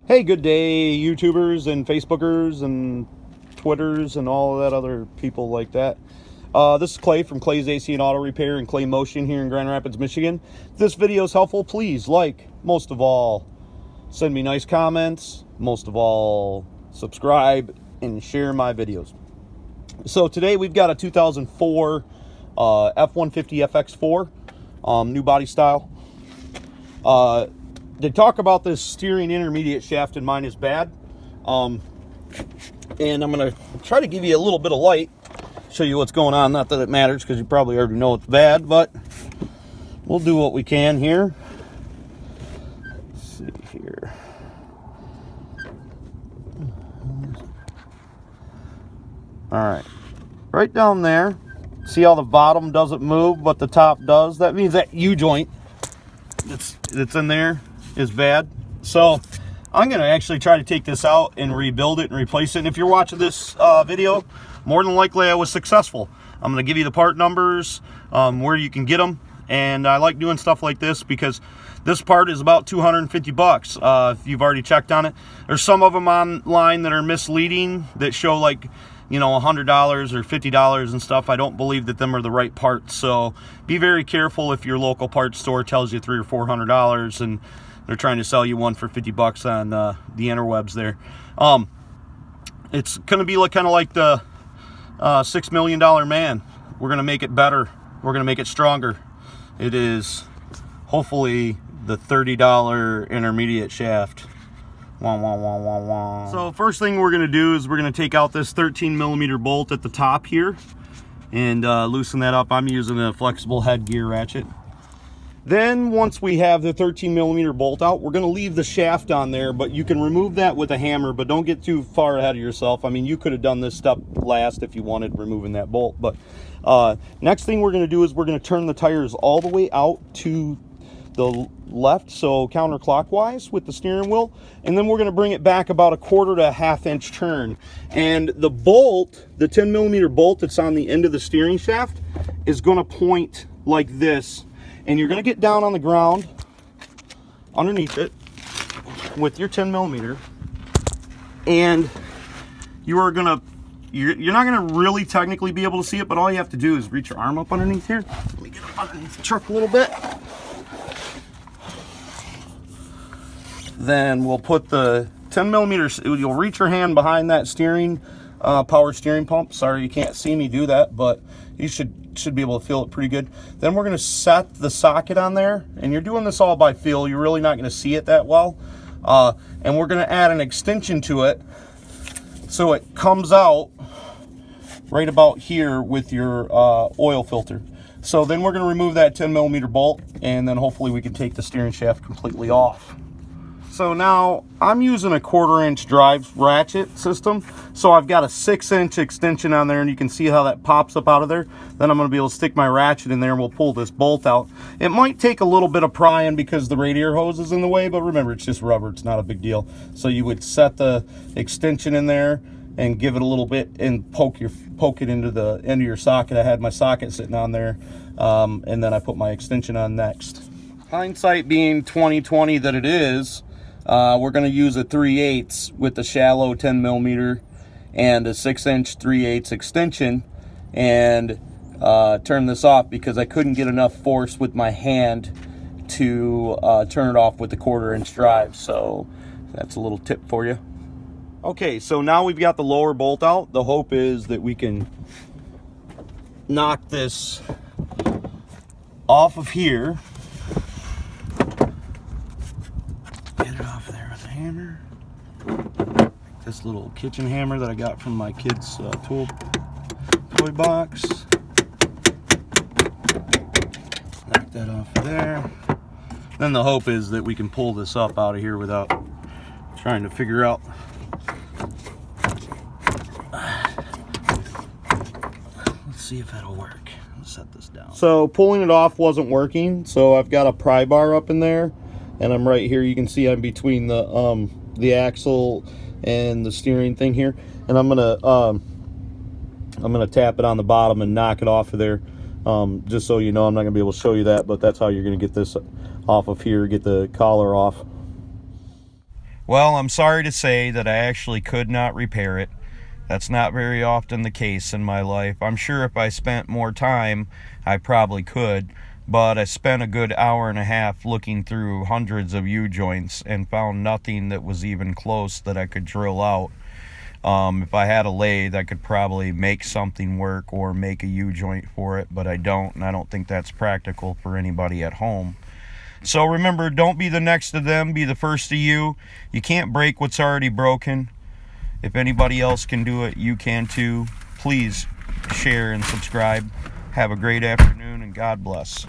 Hey, good day, YouTubers and Facebookers and Twitters and all of that other people like that. This is Clay from Clay's AC and Auto Repair and Clay Motion here in Grand Rapids, Michigan. If this video is helpful, please like, most of all, send me nice comments, most of all, subscribe and share my videos. So today we've got a 2004 F150 FX4, new body style. They talk about this steering intermediate shaft in mine is bad, and I'm going to try to give you a little bit of light, show you what's going on. Not that it matters because you probably already know it's bad, but we'll do what we can here. Let's see here. All right, right down there, see how the bottom doesn't move but the top does? That means that U-joint that's in there is bad. So I'm going to actually try to take this out and rebuild it and replace it. And if you're watching this video, more than likely I was successful. I'm going to give you the part numbers, where you can get them. And I like doing stuff like this because this part is about 250 bucks if you've already checked on it. There's some of them online that are misleading that show like, you know, $100 or $50 and stuff. I don't believe that them are the right parts. So be very careful if your local parts store tells you $300 or $400 and they're trying to sell you one for 50 bucks on the interwebs there. It's going to be like kind of like the $6 Million Man. We're going to make it better. We're going to make it stronger. It is hopefully the $30 intermediate shaft. Wah, wah, wah, wah, wah. So first thing we're going to do is we're going to take out this 13mm bolt at the top here and loosen that up. I'm using a flexible head gear ratchet. Then once we have the 13mm bolt out, we're going to leave the shaft on there, but you can remove that with a hammer, but don't get too far ahead of yourself. I mean, you could have done this step last if you wanted removing that bolt. But next thing we're going to do is we're going to turn the tires all the way out to the left, so counterclockwise with the steering wheel, and then we're going to bring it back about a quarter to a half-inch turn. And the bolt, the 10mm bolt that's on the end of the steering shaft, is going to point like this. And you're going to get down on the ground underneath it with your 10mm, and you are going to, you're not going to really technically be able to see it, but all you have to do is reach your arm up underneath here. Let me get up underneath the truck a little bit. Then we'll put the 10mm, you'll reach your hand behind that steering, power steering pump. Sorry you can't see me do that, but you should be able to feel it pretty good. Then we're going to set the socket on there, and you're doing this all by feel. You're really not going to see it that well. And we're going to add an extension to it so it comes out right about here with your oil filter. So then we're going to remove that 10mm bolt, and then hopefully we can take the steering shaft completely off. So now I'm using a 1/4-inch drive ratchet system. So I've got a 6-inch extension on there, and you can see how that pops up out of there. Then I'm going to be able to stick my ratchet in there and we'll pull this bolt out. It might take a little bit of prying because the radiator hose is in the way, but remember, it's just rubber. It's not a big deal. So you would set the extension in there and give it a little bit and poke it into the end of your socket. I had my socket sitting on there, and then I put my extension on next. Hindsight being 20/20 that it is, we're going to use a 3/8 with the shallow 10mm and a 6-inch 3/8 extension, and turn this off because I couldn't get enough force with my hand to turn it off with the 1/4-inch drive. So that's a little tip for you. Okay, so now we've got the lower bolt out. The hope is that we can knock this off of here. Get it off there with a hammer. This little kitchen hammer that I got from my kid's toy box. Knock that off of there. Then the hope is that we can pull this up out of here without trying to figure out. Let's see if that'll work. Let's set this down. So pulling it off wasn't working, so I've got a pry bar up in there. And I'm right here. You can see I'm between the axle and the steering thing here, and I'm gonna tap it on the bottom and knock it off of there. Just so you know, I'm not gonna be able to show you that, but that's how you're gonna get this off of here, get the collar off. Well, I'm sorry to say that I actually could not repair it. That's not very often the case in my life. I'm sure if I spent more time, I probably could, but I spent a good hour and a half looking through hundreds of U-joints and found nothing that was even close that I could drill out. If I had a lathe, I could probably make something work or make a U-joint for it, but I don't, and I don't think that's practical for anybody at home. So remember, don't be the next of them, be the first of you. You can't break what's already broken. If anybody else can do it, you can too. Please share and subscribe. Have a great afternoon, and God bless.